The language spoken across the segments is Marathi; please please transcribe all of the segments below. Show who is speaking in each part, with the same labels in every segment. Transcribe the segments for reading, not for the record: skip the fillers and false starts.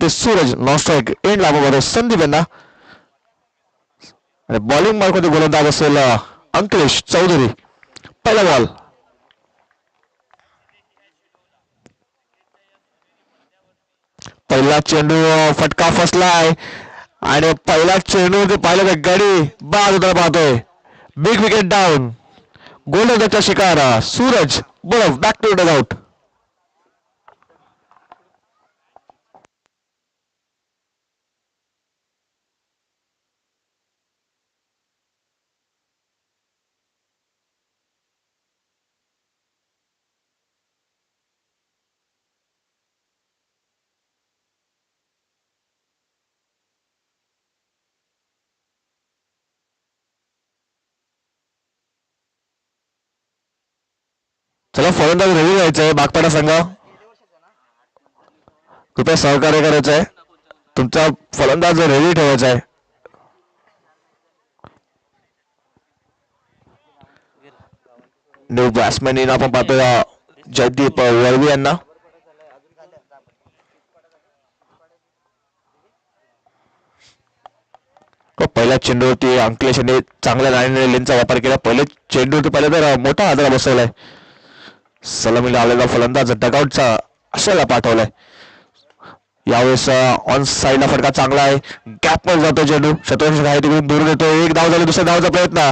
Speaker 1: ते सूरज नॉन स्ट्राईक एंड लाभा संदीप यांना. आणि बॉलिंग मार्कमध्ये गोलंदाज असेल अंकलेश चौधरी. पहिला बॉल. पहिला चेंडू फटका फसलाय आणि पहिला चेंडू ते पाहिलं तर गडी बाद होता पाहतोय. Big wicket down. गोलंदाजचा शिकार सूरज. बोल बॅक टू डग आउट. चला फलंदाज रेडी व्हायचंय. बागपाडा संघ कृपया सहकार्य करायचं आहे. तुमचा फलंदाज रेडी ठेवायचा आहे. न्यू बॅट्समॅन इन आपण पाहतोय जयदीप वळवी यांना. पहिल्या चेंडूवरती अंकलेश यांनी चांगल्या लाईनचा वापर केला. पहिल्या चेंडूवरती पाहिलं तर मोठा आदरा बसवलाय. सलामीला आलेला फलंदाज डगआउटचा अशाला पाठवलाय. यावेळेस ऑन साईडला फटका चांगला आहे. गॅप मध्ये जातो चेंडू. शतरंज आहे तिकडून दूर देतो. एक धाव झाली. दुसऱ्या धावाचा प्रयत्न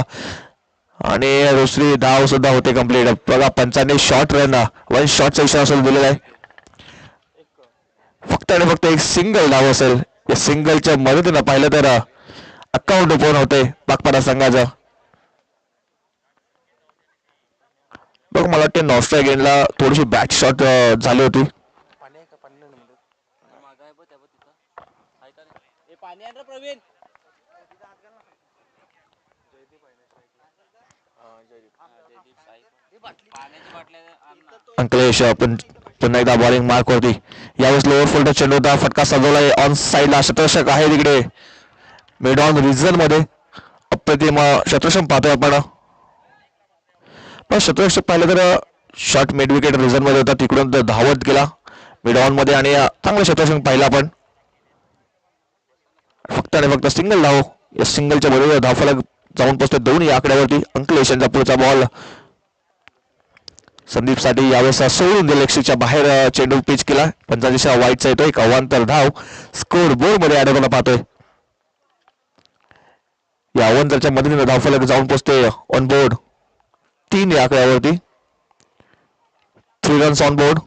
Speaker 1: आणि दुसरी धाव सुद्धा होते कंप्लीट. बघा पंचांनी शॉर्ट रन वन शॉटचा इशारा असेल दिलेला आहे. फक्त आणि फक्त एक सिंगल धाव असेल. या सिंगलच्या मदतीनं पाहिलं तर अकाउंट ओपन होते बागपाडा संघाचं. बघ मला वाटते नॉस्ट्रा गेनला थोडीशी बॅक शॉट झाली होती. अंकलेश पुन्हा एकदा बॉलिंग मार्क होती. यावेळेस लोअर फोल्डर चेंडूचा फटका सजवलाय. ऑन साईडला शतरक्षक आहे तिकडे मिड ऑन रिझन मध्ये. अप्रतिम शतरक्षक पाहतोय आपण. पण शतरक्षक पाहिलं तर शॉर्ट मिड विकेट रिझन मध्ये होता. तिकडून धावत गेला मिड ऑन मध्ये आणि चांगला शतरक्षक पाहिला. पण फक्त आणि फक्त सिंगल धाव. या सिंगलच्या बरोबर धावफलक जाऊन पोहोचतो दोन्ही आकड्यावरती. अंकलेश यांचा पुढचा बॉल संदीप साठी यावेळेस सोडून दिले. लेगच्या बाहेर चेंडू पिच केला. पंचांच्या वाईटचा येतो. एक अवांतर धाव स्कोर बोर्ड मध्ये अडकवला पाहतोय. या अवांतरच्या मदतीने धावफलक जाऊन पोहोचते ऑन बोर्ड 3 या आकड्यावरती. 3 रन्स ऑन बोर्ड.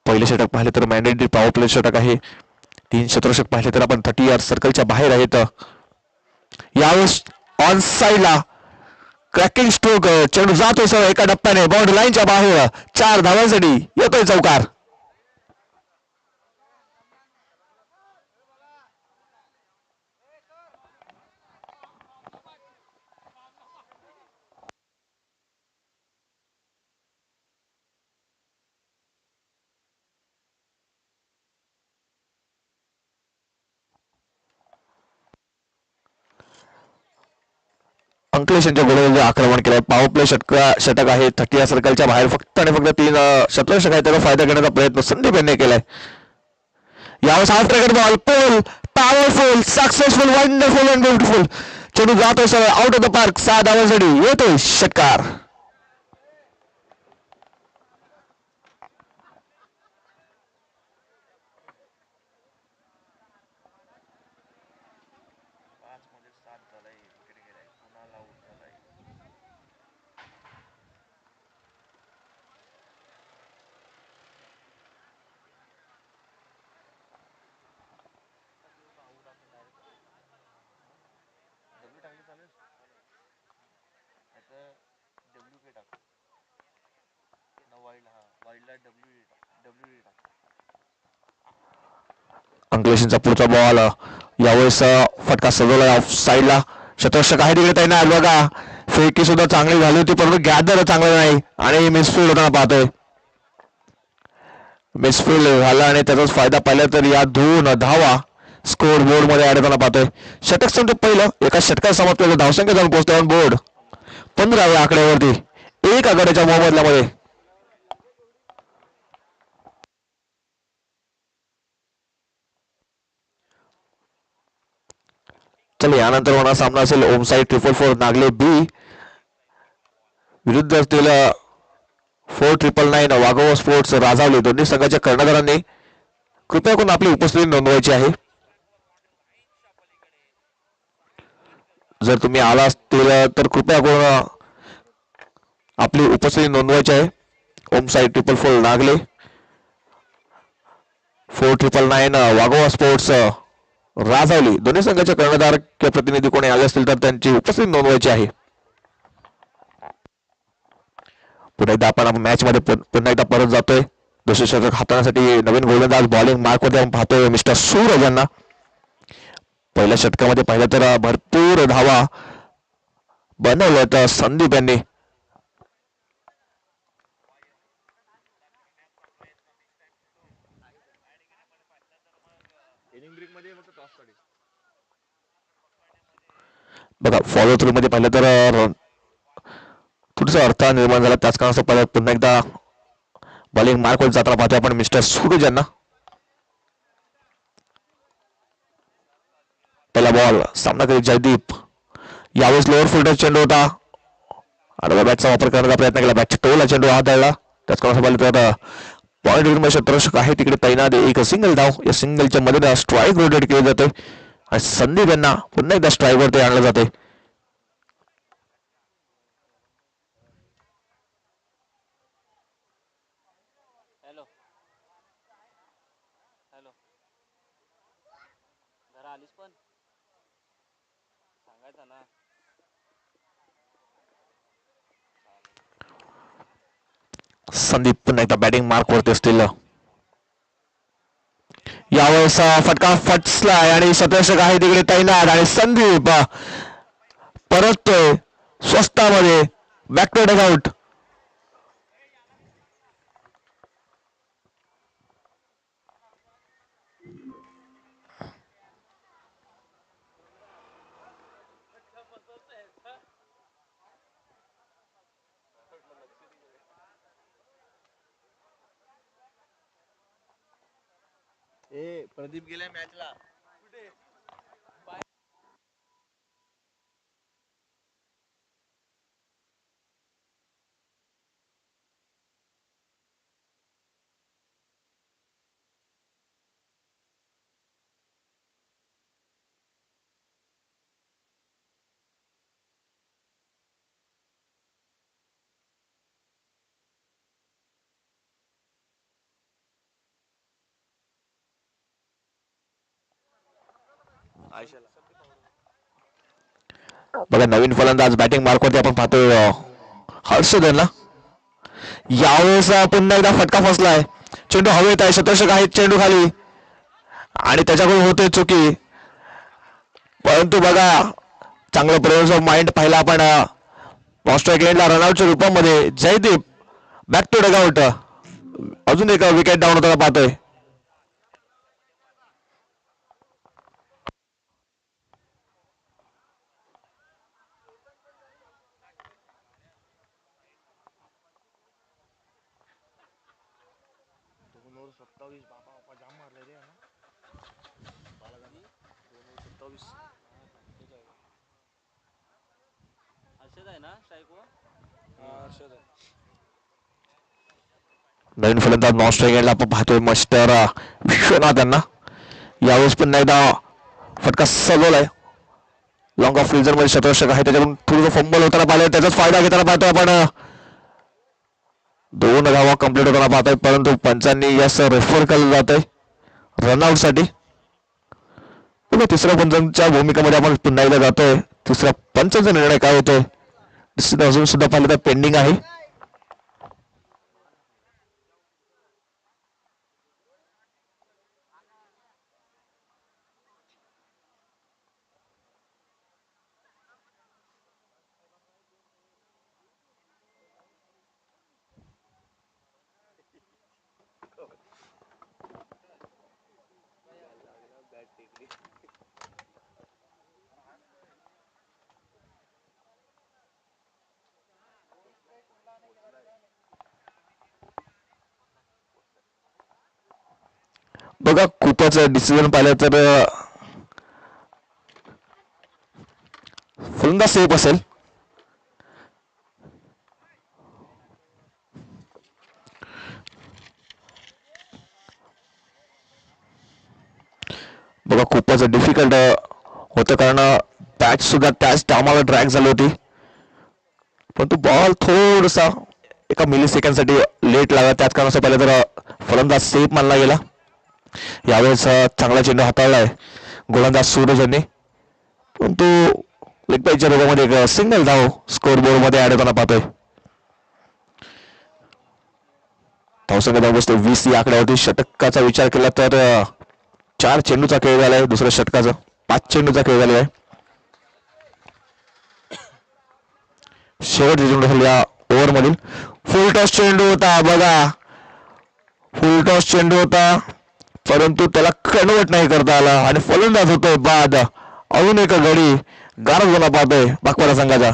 Speaker 1: पहिले षटक पाहिले तर मॅन्डेटरी पॉवर प्ले षटक आहे. 3 शतरक्षक पाहिले तर आपण 30 यार्ड सर्कलच्या बाहेर आहेत. यावेळेस ऑन साईडला क्रॅकिंग स्ट्रोक चेंडू जातो सर एका टप्प्याने बाउंड्री लाईनच्या बाहेर. 4 धावांसाठी येतोय चौकार. अंकलेश यांच्या गोलंदाजी आक्रमण केलंय. पॉवर प्ले षटक आहे. 30 या सर्कलच्या बाहेर फक्त आणि फक्त 3 शतरक्षक आहेत. त्याचा फायदा घेण्याचा प्रयत्न संदीप यांनी केलाय. यावेळेस half tracker ball pole powerful successful wonderful and beautiful चेंडू जातो सर आउट ऑफ द पार्क. 6 धावांसाठी येतोय षटकार. अंकलेशचा पुढचा बॉल यावेळेस फटका सजवला ऑफ साईडला. शतरक्षक आहे तिकडे त्यांना बघा. फेकी सुद्धा चांगली झाली होती परंतु गॅदर चांगलं नाही आणि मिसफील्ड होताना पाहतोय. मिसफील्ड झाला आणि त्याचाच फायदा पाहिला तर या 2 धावा स्कोर बोर्ड मध्ये अडकताना पाहतोय. षटक संपलं पहिलं. एका षटकात समाप्त केलं. धावसंख्या जाऊन पोहोचतोय ऑन बोर्ड 15 या आकड्यावरती. 1 आघाडीच्या मोबदल्यामध्ये चल यानंतर होणार सामना असेल ओम साई 444 नागले बी विरुद्ध असतील 4999 वाघोबा स्पोर्ट्स राजावली. दोन्ही संघाच्या कर्णधारांनी कृपया करून आपली उपस्थिती नोंदवायची आहे. जर तुम्ही आला असतील तर कृपया करून आपली उपस्थिती नोंदवायची आहे. ओम साई 444 नागले 4999 वाघोबा स्पोर्ट्स राजावली दोन्ही संघाचे कर्णधार किंवा प्रतिनिधी कोणी आले असतील तर त्यांची उपस्थिती नोंदवायची आहे. पुन्हा एकदा आपण मॅच मध्ये पुन्हा एकदा परत जातोय. दुसरे षटक हाताळण्यासाठी नवीन गोलंदाज बॉलिंग मार्क मध्ये आपण पाहतोय मिस्टर सूरज यांना. पहिल्या षटकामध्ये पाहिलं तर भरपूर धावा बनवल्या तर संदीप यांनी बघा फॉलो थ्रू मध्ये पाहिलं तर थोडासा अर्थ निर्माण झाला. त्याच कारणास्तव परत पुन्हा एकदा बॉलिंग मार्क वर जाताना पाहतोय आपण मिस्टर सूरज यांना. पहिला बॉल सामना करीत जयदीप. यावेळेस लोअर फुलटर चेंडू होता आणि बॅटचा वापर करण्याचा प्रयत्न केला. बॅटच्या टोला चेंडू हात धरला. त्याच कारणास्तव पाहिलं तर पॉईंट मध्ये क्षेत्ररक्षक आहे तिकडे तैनात. एक सिंगल धाव या सिंगलच्या मध्ये स्ट्राईक रोटेट केले जाते आणि संदीप यांना पुन्हा एकदा स्ट्राईक वरती आणलं जाते. संदीप पुन्हा एकदा बॅटिंग मार्क वरती असतील. यावेळेस फटका फटलाय आणि क्षेत्ररक्षक आहे तिकडे तैनात आणि संदीप परततोय स्वस्तामध्ये बॅक टू डगआउट.
Speaker 2: प्रदीप गेलाय मॅचला.
Speaker 1: बघा नवीन फलंदाज बॅटिंग मार्क वरती आपण पाहतोय हर्षवर्धनला. यावेळेस पुन्हा एकदा फटका फसलाय. चेंडू हवेत आहे. क्षेत्ररक्षक आहेत चेंडू खाली आणि त्याच्याकडून होते चुकी. परंतु बघा चांगलं प्रेझन्स ऑफ माइंड पाहिला आपण ऑस्ट्रेलिया एंडला रनआउटच्या रूपामध्ये जयदीप बॅक टू डगआउट. अजून एक विकेट डाऊन होताना पाहतोय. नवीन फलंदाज ऑस्ट्रेलियाला आपण पाहतोय मास्टर विश्वनाथ यांना. यावेळेस पुन्हा एकदा फटका सजवलाय. लॉंग ऑफ रिझन मध्ये क्षेत्ररक्षक आहे त्याच्याकडून थोडं फंबल होताना पाहिलं. त्याचाच फायदा घेताना पाहतोय आपण. 2 धावा कंप्लीट होताना पाहतोय परंतु पंचांनी यास रेफर केलं जात आहे रनआउट साठी. तिसऱ्या पंचांच्या भूमिकेमध्ये आपण पुन्हा एकदा जातोय. तिसऱ्या पंचांचा निर्णय काय होतोय निश्चित अजून सुद्धा पाहिलं तर पेंडिंग आहे. बघा खूपच डिसिजन पाहिलं तर फलंदाज सेफ असेल. बघा खूपच डिफिकल्ट होतं कारण बॅच सुद्धा त्याच टायमाला ड्रॅग झाली होती. पण तो बॉल थोडासा एका मिली सेकंडसाठी लेट लागला. त्याच कारणाचं पहिले तर फलंदाज सेफ मानला गेला. यावेळेस चांगला चेंडू हाताळलाय गोलंदाज सूरज यांनी. पण तो लेग पाईच्या रोगामध्ये एक सिंगल धाव स्कोर बोर्ड मध्ये ऍड होताना पाहतोय. धावसंख्या धाव बसते 20 या आकड्यावरती. षटकाचा विचार केला तर 4 चेंडूचा खेळ झालाय. दुसऱ्या षटकाचा 5 चेंडूचा खेळ झालेला आहे. शेवटचे चेंडू या ओव्हर मधील फुल टॉस चेंडू होता. बघा फुल टॉस चेंडू होता परंतु त्याला कन्वर्ट नाही करता आला आणि फलंदाज होतोय बाद. अजून एक गडी गारद होणार पाहतोय बागपाडा संघाचा.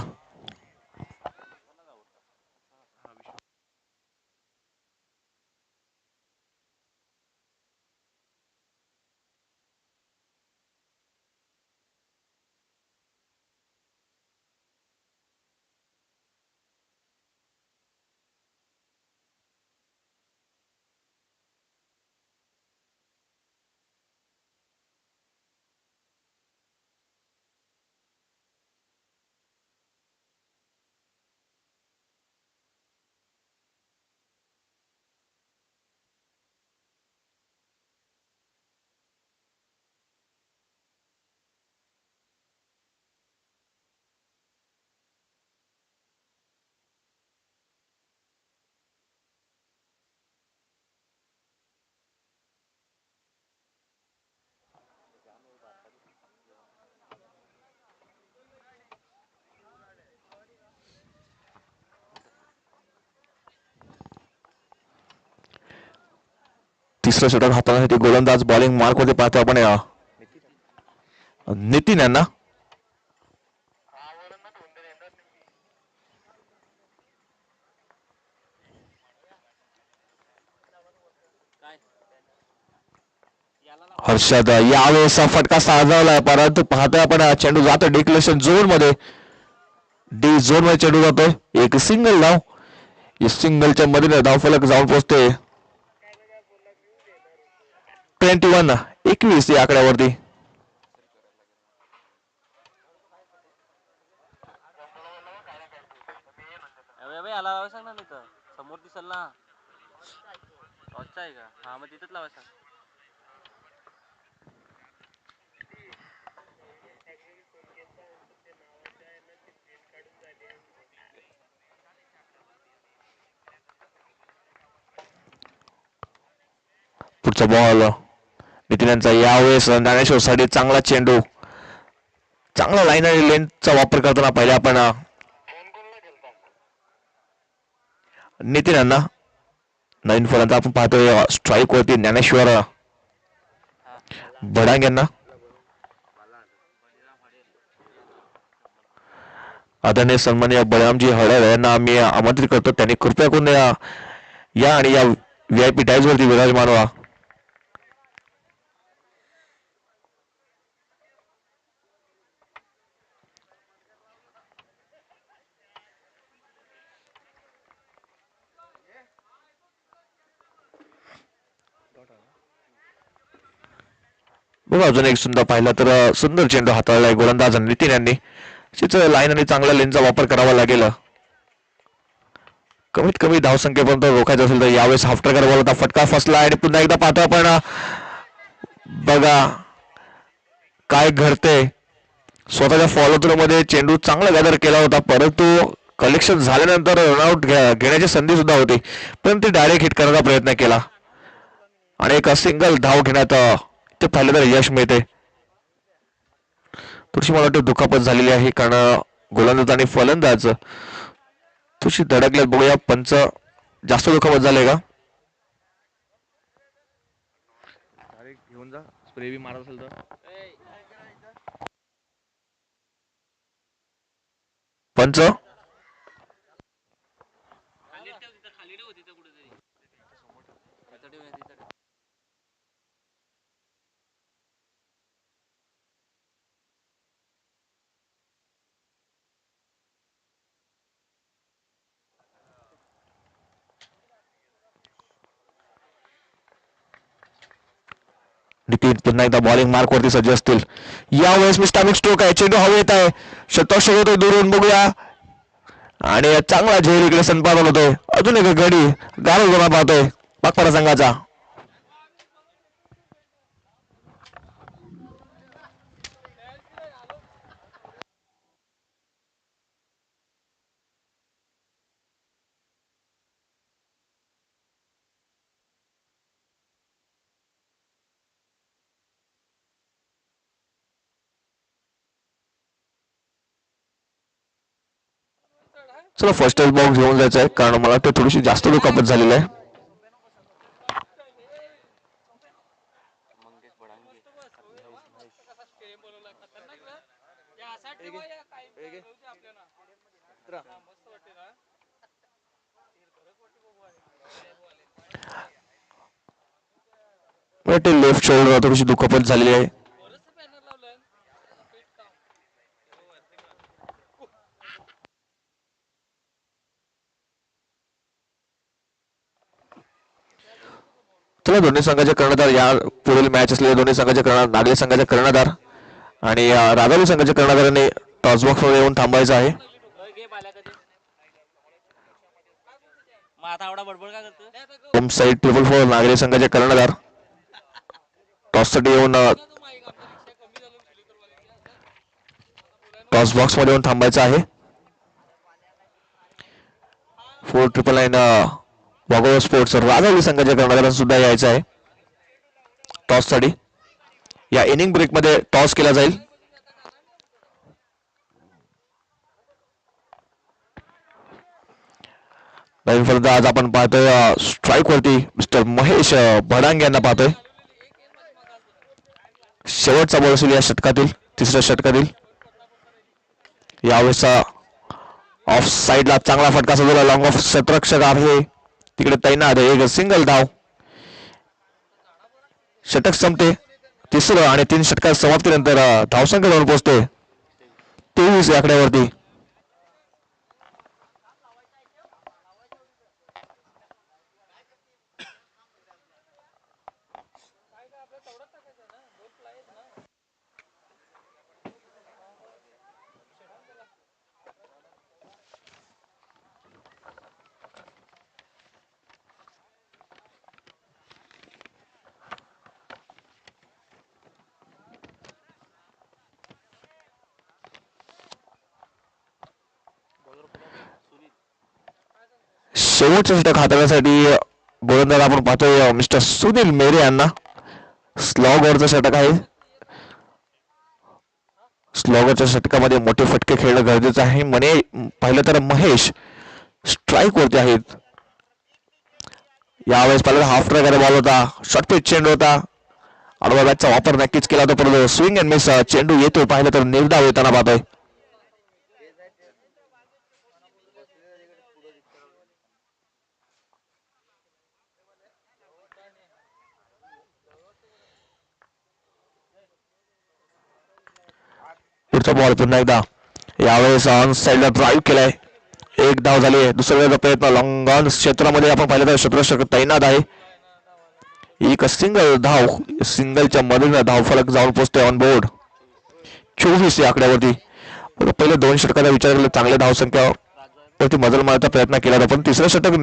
Speaker 1: तिसरं षटक हाताळण्यासाठी गोलंदाज बॉलिंग मार्क मध्ये पाहतो आपण नितीन यांना. हर्षद यावेळेस फटका साधवलाय परंतु पाहतोय आपण चेंडू जातो डिक्लेरेशन झोन मध्ये. डी झोन मध्ये चेंडू जातोय. एक सिंगल धाव. या सिंगलच्या मध्ये धाव फलक जाऊन पोहोचते 21 या आकड्यावरती.
Speaker 2: लावा सांग ना तिथं समोर दिसल ना. आहे का? हा मग तिथंच लावा सांग.
Speaker 1: पुढचा बॉल नितीन यांचा. यावेळेस ज्ञानेश्वरसाठी चांगला चेंडू. चांगला लाईन आणि लेंथचा वापर करताना पहिले आपण नितीन यांना. नवीन फलंदाज आपण पाहतोय स्ट्राईक वरती ज्ञानेश्वर बडांग यांना. आदरणीय सन्माननीय बळरामजी हळद यांना आम्ही आमंत्रित करतो. त्यांनी कृपया करून या आणि या VIP टाईज वरती विराजमान व्हा. बघा अजून एक सुंदर पाहिला तर सुंदर चेंडू हाताळलाय गोलंदाज नितीन यांनी. लाईन आणि चांगला लेनचा वापर करावा लागेल. कमीत कमी धावसंख्येपर्यंत रोखायचं असेल तर यावेळेस हाफटर बॉल होता. फटका फसला आणि पुन्हा एकदा पाहतो आपण. बघा काय घडते. स्वतःच्या फॉलो थ्रू मध्ये चेंडू चांगला गॅदर केला होता परंतु कलेक्शन झाल्यानंतर रनआउट घेण्याची संधी सुद्धा होती पण ते डायरेक्ट हिट करण्याचा प्रयत्न केला आणि एक सिंगल धाव घेण्यात ते पाहिलं तर यश मिळते. थोडीशी मला वाटतं दुखापत झालेली आहे कारण गोलंदाज आणि फलंदाज थोडीशी धडकल्यात. बघूया पंच जास्त दुखापत झाले का.
Speaker 2: घेऊन जा स्प्रे बी मारत असेल तर.
Speaker 1: पंच नितीन पुन्हा एकदा बॉलिंग मार्क वरती सज्ज असतील. यावेळेस मिस्टामिक स्ट्रोक आहे, चेंडू हवा येत आहे, शतक होतोय दुरून बघूया. आणि चांगला झेल इकडे संपादन होतोय. अजून एक गडी गारो गोळा पाहतोय पाकपाडा संघाचा. चला फर्स्ट एड बॉक्स घेऊन जायचं आहे, कारण मला ते थोडीशी जास्त दुखापत झालेली आहे. ते लेफ्ट शोल्डर थोडीशी दुखापत झालेली आहे. चला दोन्ही संघाचे कर्णधार, या पुढील मॅच असलेल्या दोन्ही संघाचे कर्णधार, नागरी संघाचे कर्णधार आणि राजावी संघाच्या कर्णधारांनी टॉस बॉक्स मध्ये येऊन थांबायचं आहे. होम साईड 4-4 नागरी संघाचे कर्णधार टॉस साठी येऊन टॉस बॉक्स मध्ये येऊन थांबायचं आहे. 4-9 वाघोबा स्पोर्ट्स राजावी संघाच्या कर्णधारांना सुद्धा यायचं आहे टॉस साठी. या इनिंग ब्रेक मध्ये टॉस केला जाईल. नवीन फलंदाज आज आपण पाहतोय स्ट्राईक वरती मिस्टर महेश भडांगे यांना पाहतोय. शेवटचा बॉल असेल या षटकातील, तिसऱ्या षटकातील. यावेळेसचा ऑफ साइडला चांगला फटका सजवला, लॉंग ऑफ क्षेत्ररक्षक आहे तिकडे तैनात. एक सिंगल धाव, षटक संपते. तिसरं आणि 3 षटकात समाप्तीनंतर धावसंख्या जाऊन पोहोचते 23 या आकड्यावरती. शेवटचं षटक हाताळण्यासाठी गोलंदाज आपण पाहतोय मिस्टर सुनील मेरे यांना. स्लॉगरचं षटक आहे. स्लॉगरच्या षटकामध्ये मोठे फटके खेळणं गरजेचं आहे. म्हणे पाहिलं तर महेश स्ट्राईक वरती आहेत. यावेळेस पाहिलं हाफ ट्रॅक बॉल होता, शॉर्ट पिच चेंडू होता. आडवा बॅटचा वापर नक्कीच केला होता, परंतु स्विंग अँड मिस चेंडू येतोय. पाहिलं तर निर्धाव येताना पाहतोय. पुढचा बॉल पुन्हा एकदा, यावेळेस ऑन साइडला ड्राईव्ह केलाय, 1 धाव झाली. दुसऱ्या प्रयत्न लॉंग ऑन क्षेत्रामध्ये आपण पाहिलं तर क्षेत्ररक्षक तैनात आहे. एक सिंगल धाव, सिंगलच्या मधून धावफलक जाऊन पोहोचतोय ऑन बोर्ड 24 या आकड्यावरती. पहिले 2 षटकाचा विचार केला, चांगल्या धावसंख्या वरती मजल मारण्याचा प्रयत्न केला होता, पण तिसरं षटक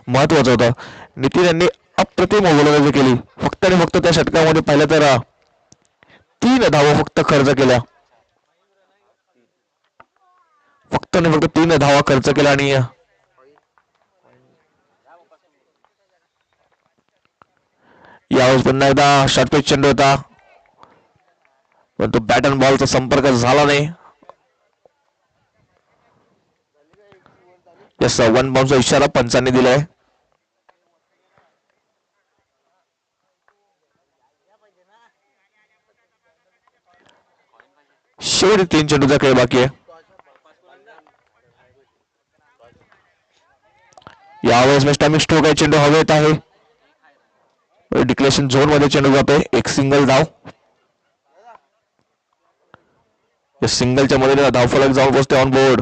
Speaker 1: महत्वाचं होतं. नितीन यांनी अप्रतिम गोलंदाजी केली. फक्त आणि फक्त त्या षटकामध्ये पाहिलं तर 3 धावा फक्त खर्च केल्या. फक्त आणि फक्त 3 धावा खर्च केला. आणि यावेळेस पुन्हा एकदा शॉर्ट पिच चेंडू होता, परंतु बॅट अँड बॉलचा संपर्क झाला नाही. यस, 1 बाउन्सचा इशारा पंचांनी दिलाय. शेवटी 3 चेंडूचा खेळ बाकी आहे. यावेळेस मिस्टामिक स्ट्रोक आहे, चेंडू हवेत आहे. डिक्लेरेशन झोन मध्ये चेंडू जातोय. एक सिंगल धाव, या सिंगलच्या मध्ये धावफलक जाऊन पोहोचते ऑन बोर्ड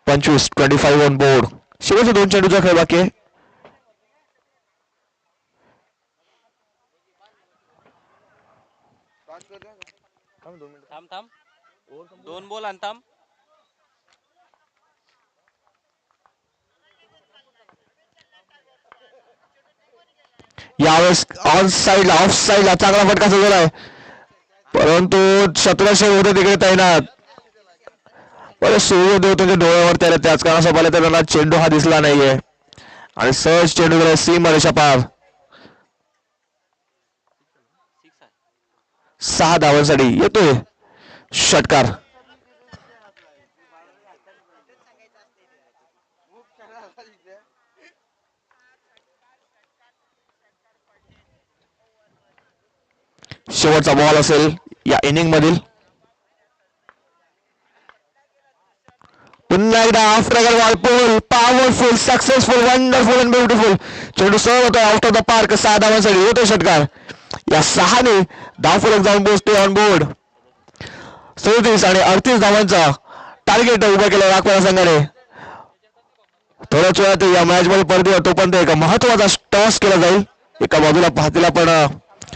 Speaker 1: 25 ऑन बोर्ड. शेवटच्या 2 चेंडूचा खेळ बाकी आहे.
Speaker 3: थांब थांब 2 बॉल आणि थांब.
Speaker 1: यावेळेस ऑन साईडला ऑफ साईडला चांगला फटका सुरू परंतु शत्रुशे होते तिकडे तैनात. बरं सूर्यदेव त्यांच्या डोळ्यावर त्याला त्याच कारणासोबत पाहिलं तर त्यांना चेंडू हा दिसला नाहीये आणि सहज चेंडू गेला सीम रेषा पार.
Speaker 3: 6 आहे.
Speaker 1: 6 धावांसाठी येतोय षटकार. शेवटचा बॉल असेल या इनिंग मधील. पुन्हा एकदा after ball powerful successful wonderful and beautiful चेंडू सहज होतोय आउट ऑफ द पार्क. 6 धावांसाठी होतोय षटकार. या 6ने धावफलक जाऊन पोहोचते ऑन बोर्ड. 37 आणि 38 धावांचा टार्गेट उभा केला राखवाडा संघाने. थोड्याच वेळात या मॅच मध्ये परत येतो पण एक महत्वाचा टॉस केला जाईल. एका बाजूला पाहतीला पण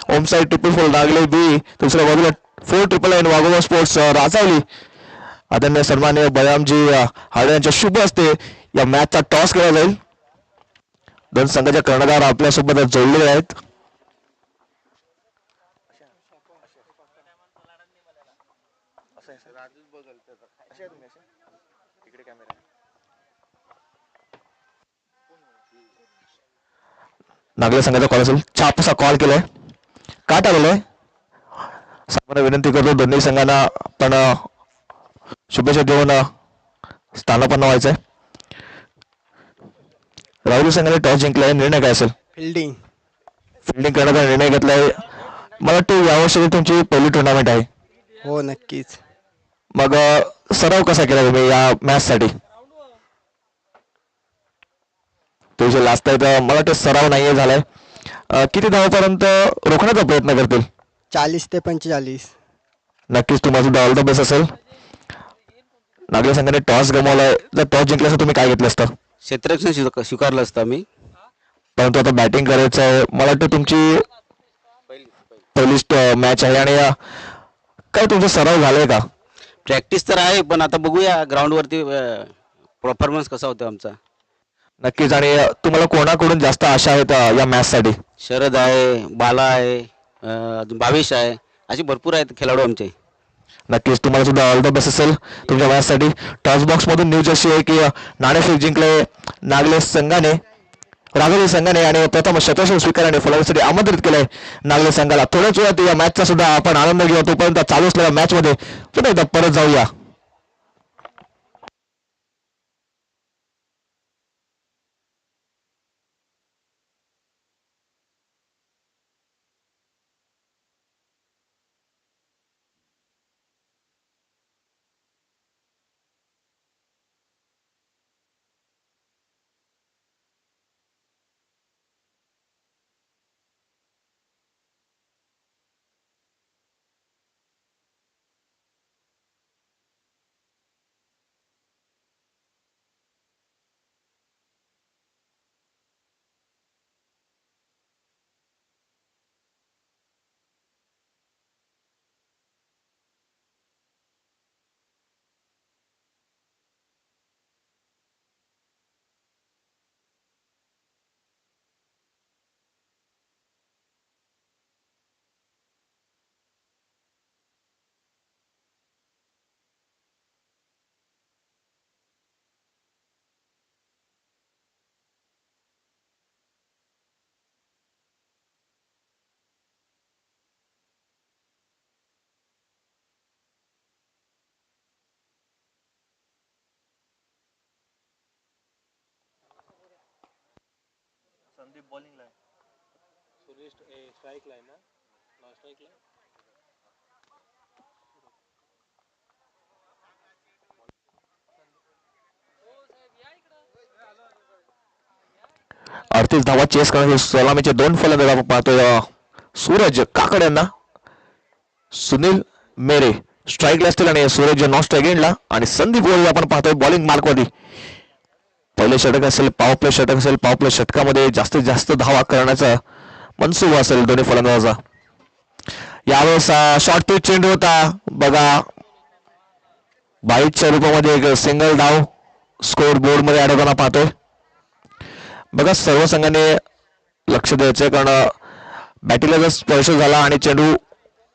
Speaker 1: होम साईड ट्रिपल फोर लागले बी, दुसऱ्या बाजूला 4 ट्रिपल लाईन वाघोबा स्पोर्ट्स राजावली. आदरणीय सन्माननीय बळरामजी हाडे यांच्या शुभ हस्ते या मॅचचा टॉस केला जाईल. दोन संघाचे कर्णधार आपल्यासोबत जोडलेले आहेत. नागले संघाचा कॉल असेल. छापसा कॉल केलाय. का टाकलंय सामान्य विनंती करतो दोन्ही संघांना पण शुभेच्छा देऊन स्थानापन्न व्हायचंय. राहुल संघाने टॉस जिंकलाय. निर्णय काय असेल?
Speaker 4: फिल्डिंग
Speaker 1: फिल्डिंग करण्याचा निर्णय घेतलाय. मला वाटतं यावर्षी तुमची पहिली टुर्नामेंट आहे.
Speaker 4: हो नक्कीच.
Speaker 1: मग सराव कसा केला तुम्ही या मॅच साठी? तुझे लास्ट आहे तर मला वाटतं सराव नाहीये झालाय. किती धावापर्यंत रोखण्याचा प्रयत्न करतील?
Speaker 4: 40 ते 45.
Speaker 1: नक्कीच तुम्हाला सुद्धा ऑल द बेस्ट असेल. नागले संघाने टॉस गमावलाय. जर टॉस जिंकलं असतं तुम्ही काय घेतलं असतं?
Speaker 5: क्षेत्ररक्षण स्वीकारलं असतं मी,
Speaker 1: परंतु आता बॅटिंग करायचं आहे. मला वाटतं तुमची पहिली मॅच आहे आणि काय तुमचा सराव झालाय का?
Speaker 5: प्रॅक्टिस तर आहे पण आता बघूया ग्राउंडवरती परफॉर्मन्स कसा होतो आमचा.
Speaker 1: नक्कीच. आणि तुम्हाला कोणाकडून जास्त आशा आहेत या मॅच साठी?
Speaker 5: शरद आहे, बाला आहे, अजून भावेश आहे, अशी भरपूर आहेत खेळाडू आमचे.
Speaker 1: नक्कीच तुम्हाला सुद्धा ऑल द बेस्ट असेल तुमच्या मॅच साठी. टॉस बॉक्स मधून न्यूज अशी आहे की नाणेफेक जिंकले नागले संघाने, राघवी संघाने आणि प्रथम शतरक्षण स्वीकाराने फलंदाजीसाठी आमंत्रित केलंय नागले संघाला. थोड्याच वेळात या मॅचचा सुद्धा आपण आनंद घेऊ. तोपर्यंत चालू असलेल्या मॅच मध्ये पुन्हा एकदा परत जाऊया.
Speaker 2: संदीप बॉलिंग ला
Speaker 3: स्ट्राईक लाईन ना, नॉन स्ट्राईक लाईन.
Speaker 1: अडतीस धावा चेस करण्याचे सलामीचे 2 फलंदाज आपण पाहतोय. सूरज काकड यांना, सुनील मेरे स्ट्राईकला असतील आणि सूरज नॉन स्ट्राईक एंडला, आणि संदीप गोळे आपण पाहतोय बॉलिंग मार्कवरती. पहिले षटक असेल, पॉवर प्ले षटक असेल, पॉवर प्ले षटकामध्ये जास्तीत जास्त धावा करण्याचा मनसुबा असेल दोन्ही फलंदाजाचा. यावेळेस शॉर्ट पिच चेंडू होता बघा, 22च्या रूपामध्ये एक सिंगल डाव स्कोर बोर्ड मध्ये ऍड होताना पाहतोय. बघा सर्व संघाने लक्ष द्यायचंय, कारण बॅटीला जर स्पर्श झाला आणि चेंडू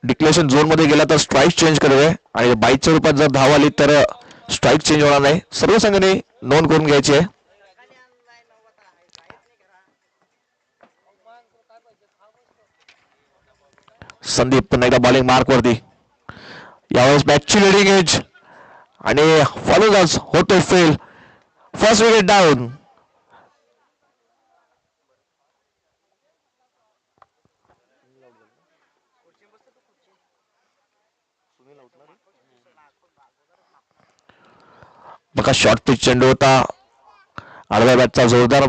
Speaker 1: डिक्लेरेशन झोन मध्ये गेला तर स्ट्राईक चेंज करावे, आणि 22च्या रूपात जर धाव आली तर स्ट्राईक चेंज होणार नाही. सर्व संघाने नोंद करून घ्यायची आहे. संदीप पुन्हा एकदा बॉलिंग मार्क वरती. यावेळेस बॅटची लिडिंग एज आणि फॉलोज होतो फेल. First wicket down. बघा शॉर्ट पिच चेंडू होता, आडव्या बॅटचा जोरदार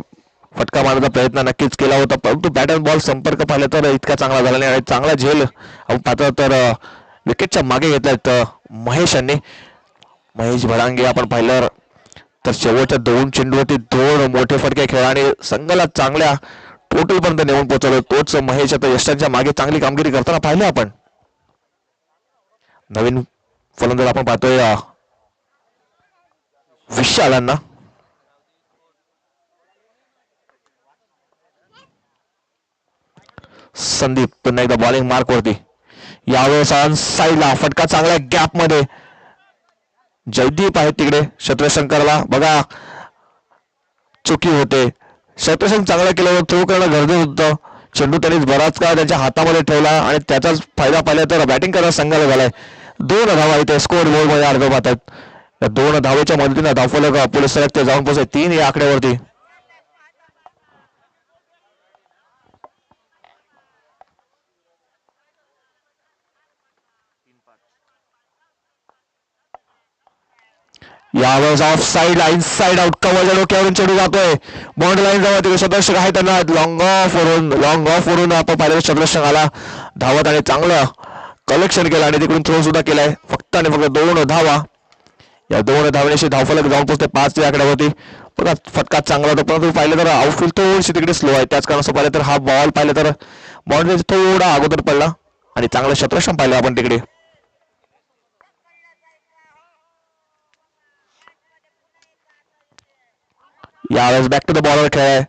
Speaker 1: फटका मारण्याचा प्रयत्न नक्कीच केला होता, परंतु बॅट अँड बॉल संपर्क पाहिला तर इतका चांगला झाला नाही आणि चांगला झेल आपण पाहतो तर विकेटच्या मागे घेतलात महेश यांनी. महेश भडांगे आपण पाहिलं तर शेवटच्या 2 चेंडूवरती 2 मोठे फटके खेळला आणि संघाला चांगल्या टोटल पर्यंत नेऊन पोहोचवलं. तोच महेश आता यशांच्या मागे चांगली कामगिरी करताना पाहिलं आपण. नवीन फलंदाज आपण पाहतोय विशालांना. संदीप पुन्हा एकदा बॉलिंग मार्क वरती. यावेळेस ऑन साईडला फटका चांगला गॅप मध्ये. जयदीप आहे तिकडे शत्रुशंकरला बघा चुकी होते. शत्रुशंकर चांगलं केलं होतं, थ्रो करणं गरजेचं होतं. चेंडू त्यांनी बराच काळ त्यांच्या हातामध्ये ठेवला आणि त्याचाच फायदा पाहिला तर बॅटिंग करायला संघाला झालाय. 2 धावा इथे स्कोर बोर्ड मध्ये अर्ध पाहतात. या 2 धावेच्या मदतीने धावफलक पोलीस ते जाऊन पोहोचले 3 या आकड्यावरती. यावेळेस off side inside out कव्हरच्या डोक्यावरून चेंडू जातोय बाउंड्री लाईन जवळ. तिथे शतरक्षक आहे, त्यांना लॉंग ऑफ वरून आपण पाहिलं शतरक्षक आला धावत आणि चांगलं कलेक्शन केलं आणि तिकडून थ्रो सुद्धा केलाय. फक्त आणि फक्त 2 धावा. या 2 धावण्याशी धावफलक जाऊन पोहोचते 5 या आकड्यावरती. बघा फटका चांगला होता, परंतु पाहिलं तर आउटफील्ड थोडीशी तिकडे स्लो आहे. त्याच कारणास्तव पाहिलं तर हा बॉल पाहिलं तर बाउंड्री थोडा अगोदर पडला आणि चांगलं शतरक्षण पाहिलं आपण तिकडे. यावेळेस बॅक टू द बॉलर खेळाय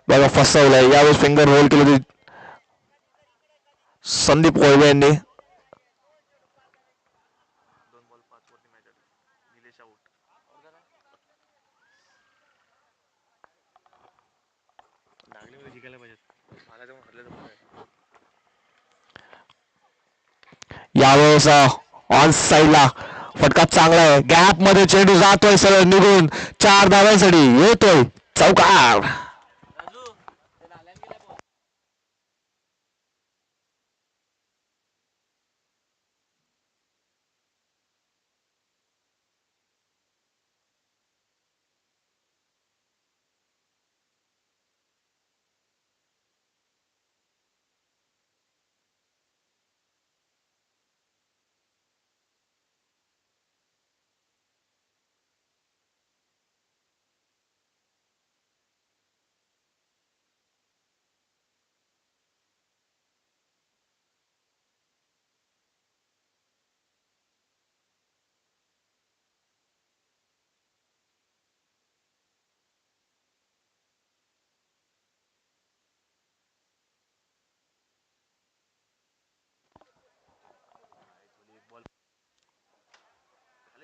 Speaker 1: बघा, फसवलंय. यावेळेस फिंगर रोल केली होती संदीप कोळवे यांनी.
Speaker 2: 2 बॉल 5 वरती मॅच आली. निलेश आउट. डागलीमध्ये जिंकायला पाहिजे. मला जाऊन हरले तर
Speaker 1: यावेळेस ऑन साईडला फटका चांगला आहे, गॅप मध्ये चेंडू जातोय सरळ निघून 4 धावांसाठी येतोय चौकार.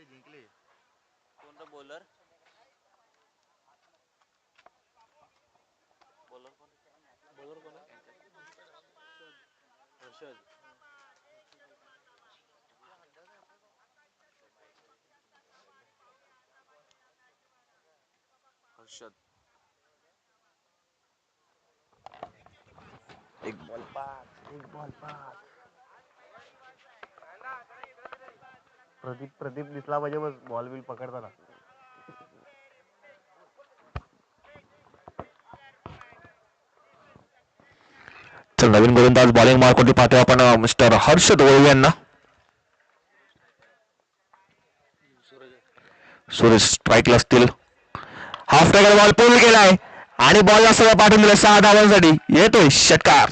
Speaker 2: जिंकले.
Speaker 3: कोणता बॉलर बॉलर कोण हर्षद.
Speaker 2: हर्षद. एक बॉल 5. प्रदीप दिसला पाहिजे बस बॉल बिल पकडताना.
Speaker 1: तर नवीन गोलंदाज बॉलिंग मार्क वरती पाहतोय आपण मिस्टर हर्षद वळवे यांना. सुरेश स्ट्राईकला असतील. हाफ टायगर बॉल पूल केलाय आणि बॉलला सगळं पाठवून दिलं 6 धावांसाठी. येतोय षटकार.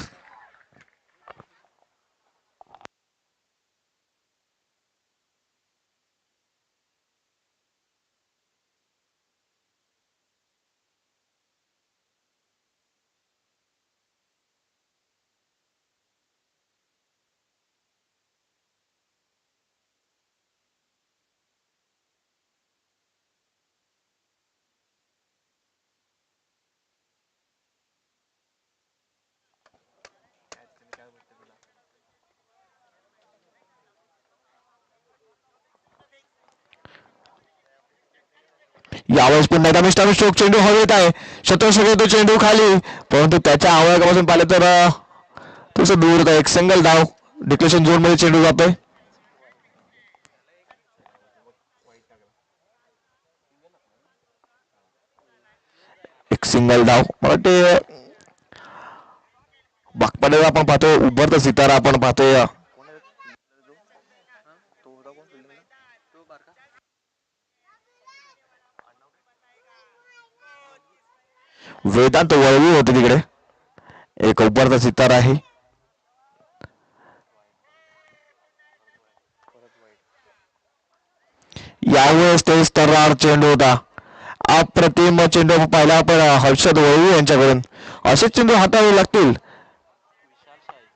Speaker 1: यावेळेस पुन्हा एकदा मिस्टर स्ट्रोक चेंडू हवेत आहे. शतक चेंडू खाली, परंतु त्याच्या आवाजापासून पाहिलं तर तसं दूर होतं. एक सिंगल धाव. डिक्लेरेशन झोन मध्ये चेंडू जातोय. एक सिंगल धाव. मला वाटते बागपाड्याला आपण पाहतोय, उभरता सितारा आपण पाहतोय.
Speaker 2: कोण आहे तो? तो होता कोण फिल्डिंगला?
Speaker 3: तो बारका
Speaker 1: वेदांत वळवी होते तिकडे. एक उभरता सितारा आहे. यावेळेस तेच तर्रार चेंडू होता. अप्रतिम चेंडू पाहिला आपण हर्षद वळवी यांच्याकडून. असेच चेंडू हाताळावे लागतील.
Speaker 3: विशाल शाहीचे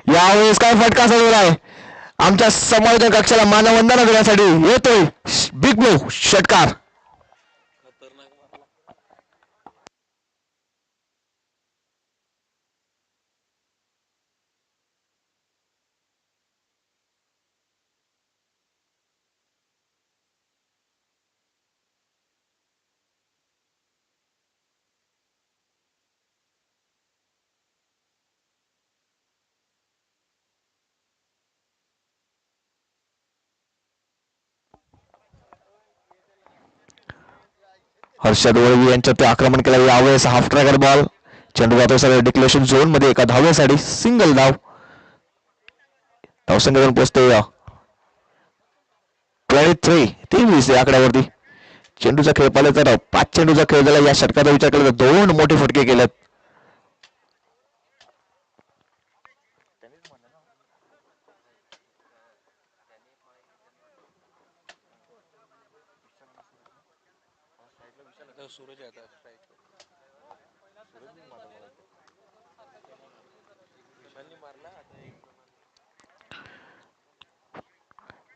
Speaker 1: यावेळेस काय फटका चालवला आहे. आमच्या समालोचन कक्षाला मानवंदना देण्यासाठी येतोय बिग ब्लो षटकार.
Speaker 3: खतरनाक मारला.
Speaker 1: हर्षद वळवी यांच्या ते आक्रमण केलं. यावेळेस हाफ ट्रॅकर बॉल. चेंडू जातोय सगळं डिक्लेरेशन झोन मध्ये. एका धावेसाठी सिंगल धाव. धावसंख्येवरून पोहोचते 23 या आकड्यावरती. चेंडूचा खेळ पाहिलं तर 5 चेंडूचा खेळ झाला. या षटकाचा विचार केला तर 2 मोठे फटके केलेत.
Speaker 2: त्यांनीच म्हणलं ना.
Speaker 3: आता सूरज आहे आता स्ट्राईक.
Speaker 2: सूरजने मारला मला वाटतं.
Speaker 3: विशालने मारला आता एक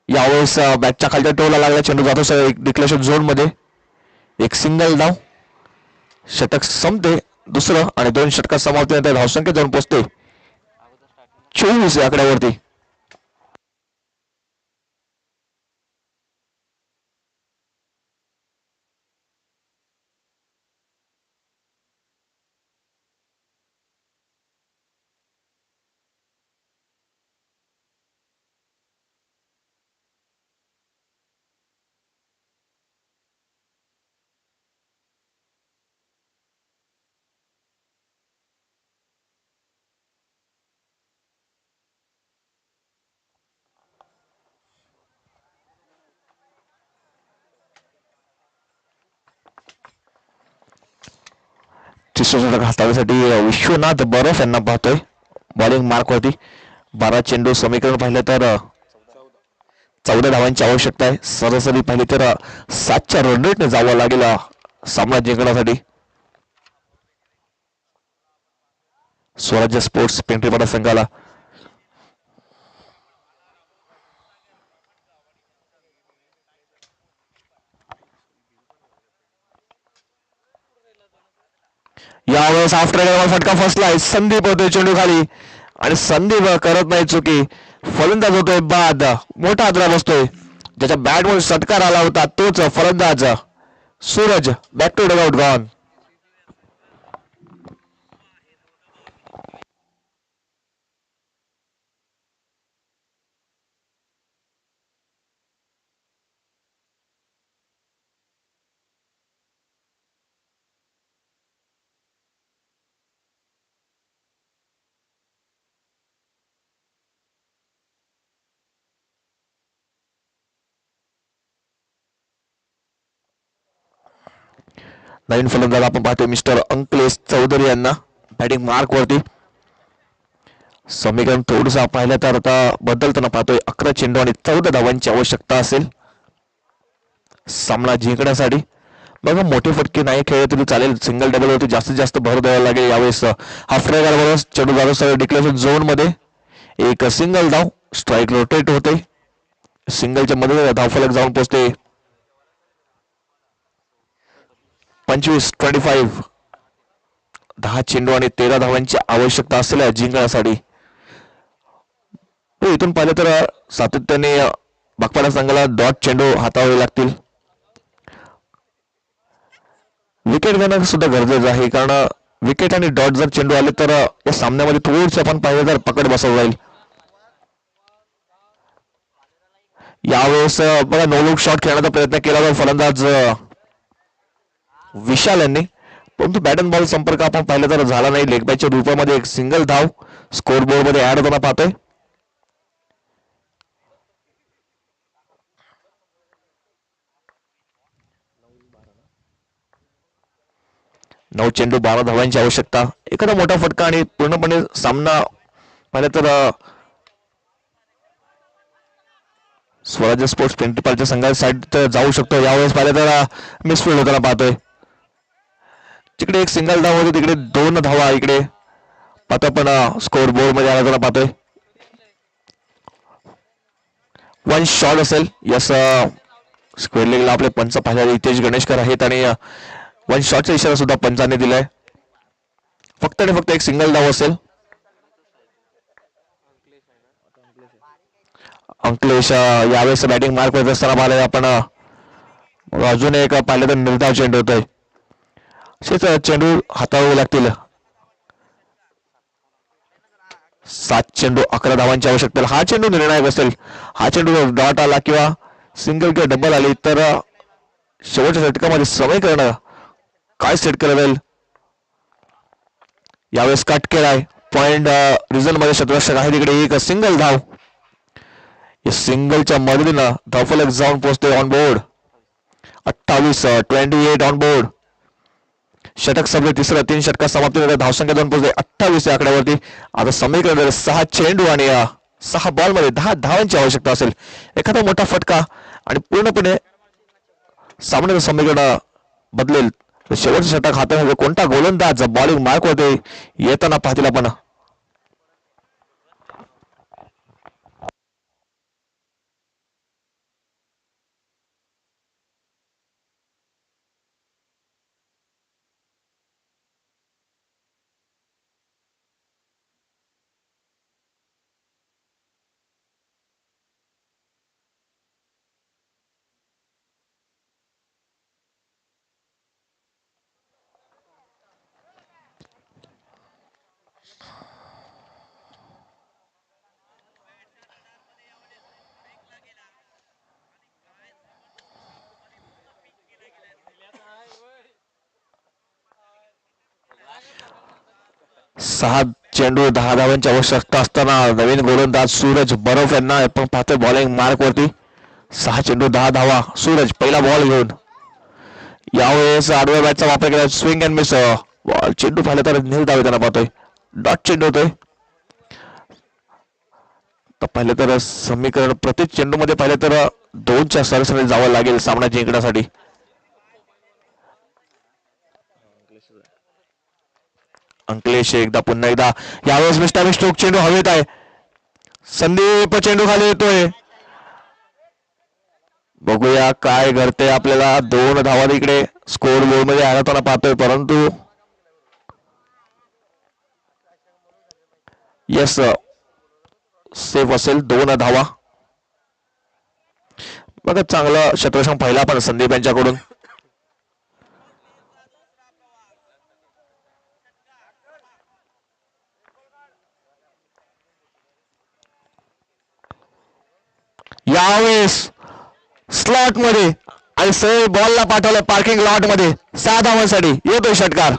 Speaker 1: यावेळेस बॅटच्या खालच्या टोला लागला. चेंडू जातो सर डिक्लेरेशन झोन मध्ये. एक सिंगल धाव. षटक संपते दुसरं आणि 2 षटकात समाप्तीनंतर धावसंख्या जाऊन पोहोचते
Speaker 3: अगोदर स्टार्टिंग
Speaker 1: 24 या आकड्यावरती. तिसरं षटक हाताळण्यासाठी विश्वनाथ बरफ यांना पाहतोय बॉलिंग मार्क वरती. 12 चेंडू समीकरण पाहिलं तर 14 धावांची आवश्यकता आहे. सरासरी पाहिली तर 7च्या रन रेटने जावं लागेल सामना जिंकण्यासाठी. स्वराज्य स्पोर्ट्स पिंपरीपाडा संघाला यावेळेस आफ्टर फटका फसलाय. संदीप होतोय चेंडू खाली आणि संदीप करत नाही चुकी. फलंदाज होतोय बाद. मोठा आदरा बसतोय. ज्याच्या बॅटवर षटकार आला होता तोच फलंदाज Suraj. Back to dugout gone. नवीन फलंदाज आपण पाहतोय मिस्टर अंकलेश चौधरी यांना बॅटिंग मार्क वरती. समीकरण थोडंसं पाहिलं तर आता बदलताना पाहतोय. 11 चेंडू आणि 14 धावांची आवश्यकता असेल सामना जिंकण्यासाठी. बघा मोठे फटके नाही खेळले तरी चालेल, सिंगल डबल वरती जास्तीत जास्त भर द्यावा लागेल यावेळेस. हाफ ट्राय बरोबर चेंडू जाधव सर डिक्लेरेशन झोन मध्ये एक सिंगल धाव, स्ट्राईक रोटेट होते, सिंगलच्या मध्ये धावफलक जाऊन पोहोचते. 25-25. 10 चेंडू आणि 13 धावांची आवश्यकता असलेल्या जिंकण्यासाठी. इथून पाहिलं तर सातत्याने बागपाडा संघाला डॉट चेंडू हाताळावे लागतील. विकेट घेणं सुद्धा गरजेचं आहे, कारण विकेट आणि डॉट जर चेंडू आले तर या सामन्यामध्ये थोडीशी आपण पाहिलं तर पकड बसवता जाईल. यावेळेस बघा नो लुक शॉट खेळण्याचा प्रयत्न केला होता फलंदाज विशाल यांनी, परंतु बॅट अँड बॉल संपर्क आपण पाहिलं तर झाला नाही. लेग बॅकच्या रूपामध्ये एक सिंगल धाव स्कोर बोर्ड मध्ये ऍड होताना पाहतोय. 9 चेंडू 12 धावांची आवश्यकता. एखादा मोठा फटका आणि पूर्णपणे सामना पाहिलं तर स्वराज्य स्पोर्ट्स प्रिन्सिपालच्या संघाच्या साईड जाऊ शकतो. यावेळेस पाहिलं तर मिसफील्ड होताना पाहतोय. तिकडे एक सिंगल धाव होती, तिकडे 2 धावा इकडे पाहतो पण स्कोर बोर्ड मध्ये आला पाहतोय. 1 शॉट असेल. यस, स्क्वेअर लेगला आपले पंच पाहिजे हितेश गणेशकर आहेत आणि 1 शॉटचा इशारा सुद्धा पंचाने दिलाय. फक्त आणि फक्त एक सिंगल धाव असेल. अंकलेश यावेळेस बॅटिंग मार्क करत असताना पाहिलं आपण अजून एक पाहिलं तर निर्धाव चेंडू होतोय. असेच चेंडू हाताळावे लागतील. 7 चेंडू 11 धावांची आवश्यकता. हा चेंडू निर्णायक असेल. हा चेंडू डॉट आला किंवा सिंगल किंवा डबल आली तर शेवटच्या षटकामध्ये समीकरण काय सेट केलं जाईल. यावेळेस कट केलाय. पॉइंट रिझन मध्ये शतरक्षक आहे, तिकडे एक सिंगल धाव. सिंगलच्या मदतीनं धावफलक जाऊन पोहोचते ऑन बोर्ड. 28 on board. षटक संपले तिसरं. 3 षटकात समाप्ती धावसंख्या 2 पोहोचते 28 या आकड्यावरती. आता समीकरण 6 चेंडू आणि 6 बॉल मध्ये 10 धावांची आवश्यकता असेल. एखादा मोठा फटका आणि पूर्णपणे सामन्याचं समीकरण बदलेल. शेवटचं षटक हातामध्ये कोणता गोलंदाज बॉलिंग मार्क होते येताना पाहतील आपण. सहा चेंडू 10 धावांची आवश्यकता असताना नवीन गोलंदाज सूरज बरोफ यांना आपण पाहतोय बॉलिंग मार्क वरती. 6 चेंडू 10 धावा. सूरज पहिला बॉल घेऊन यावेळेस आडव्या बॅटचा वापर केला. Swing and miss. बॉल चेंडू पाहिलं तर नील धावे त्यांना पाहतोय. डॉट चेंडू होतोय. पाहिलं तर समीकरण प्रत्येक चेंडू मध्ये पाहिलं तर 2च्या सरासरी जावं लागेल सामना जिंकण्यासाठी. अंकलेश एकदा पुन्हा एकदा यावेळेस मिस्टर स्ट्रोक चेंडू हवेत आहे. संदीप चेंडू खाली येतोय. बघूया काय घडते. आपल्याला 2 धावा इकडे स्कोर बोर्ड मध्ये आणताना पाहतोय, परंतु येस सेफ असेल. 2 धावा. बघा चांगला शतरक्षण पाहिला पण संदीप यांच्याकडून. यावेळेस स्लॉट मध्ये आणि सरळ बॉलला पाठवलं पार्किंग लॉट मध्ये 6 धावांसाठी येतोय षटकार.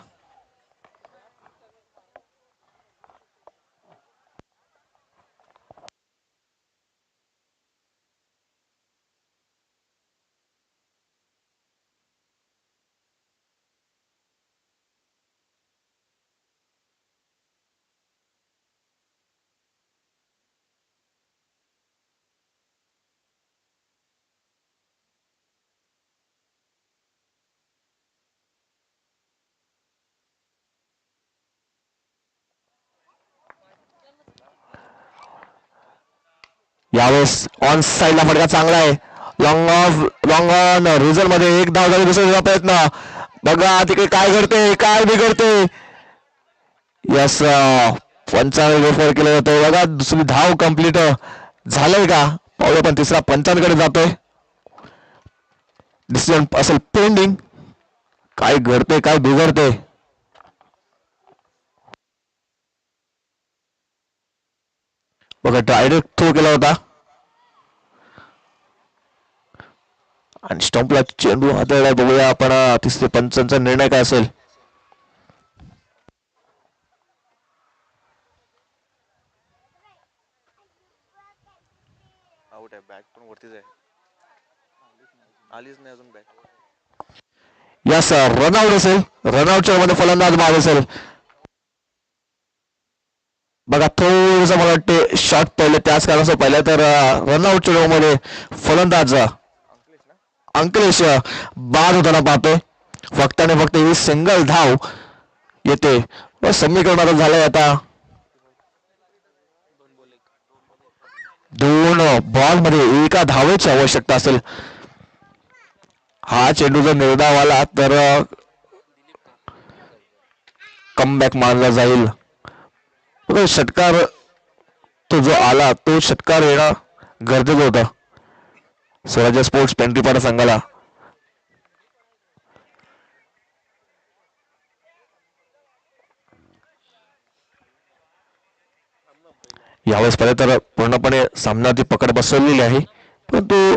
Speaker 1: यावेळेस ऑन साईडला फटका चांगला आहे. लॉंग ऑन रिझल्ट मध्ये एक धाव झाली दुसरा प्रयत्न. बघा तिकडे काय घडते काय बिघडते. यस 55 गोफर केलं जातं. बघा दुसरी धाव कंप्लीट झालंय का पाहूया. पण तिसरा पंचांकडे जातोय. डिसिजन असेल पेंडिंग. काय घडते काय बिघडते. बघा डायरेक्ट थ्रो केला होता आणि स्टंपला चेंडू हाताळला. बघूया आपण तिसरे पंचांचा निर्णय काय असेल.
Speaker 2: आउट आहे. बॅट पण वरतीच आहे. आलीच नाही अजून बॅट.
Speaker 1: यस रनआउट असेल. रनआउटच्या मध्ये फलंदाज बाद असेल. बघा थोडस मला वाटते शॉट पहिले त्याच कारणाचं पहिलं तर रनआउटच्या मध्ये फलंदाज अंकलेश बाद होताना पाहतोय. फक्त आणि फक्त ही सिंगल धाव येते. समीकरण झालंय आता. 2 बॉल मध्ये एका धावेची आवश्यकता असेल. हा चेंडू जर निर्धाव आला तर कमबॅक मानला जाईल. षटकार तो जो आला तो षटकार येणं गरजेचं होतं स्वराज्य स्पोर्ट्स पेंढरीपाडा संघाला. यावेळेस पर्यंत तर पूर्णपणे सामन्याची पकड बसवलेली आहे. परंतु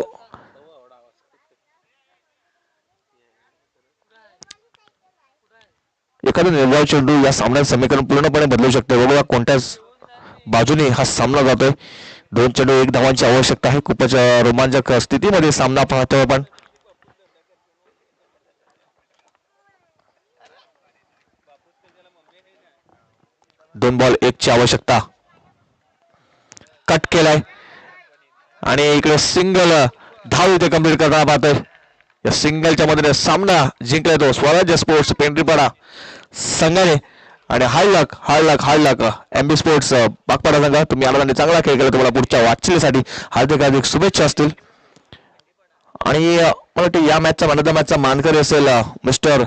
Speaker 1: एखादा निर्धाव चेंडू या सामन्यात समीकरण पूर्णपणे बदलू शकते. बघूया कोणत्याच बाजूने हा सामना जातोय. 2 चेंडू 1 धावांची आवश्यकता आहे. खूपच रोमांचक स्थितीमध्ये सामना पाहतोय आपण. दोन बॉल 1 ची आवश्यकता. कट केलाय आणि इकडे सिंगल धाव इथे कंप्लीट करताना पाहतोय. या सिंगलच्या मदतीने सामना जिंकलाय तो स्वराज्य स्पोर्ट्स पेंढरीपाडा संघाने. आणि हार्ड लक एमबी स्पोर्ट्स बागपाडा संघ. तुम्ही आनंदाने चांगला खेळ केला. तुम्हाला पुढच्या वाटचालीसाठी हार्दिक शुभेच्छा असतील. आणि मला वाटतं या मॅचचा मॅन ऑफ द मॅचचा मानकरी असेल मिस्टर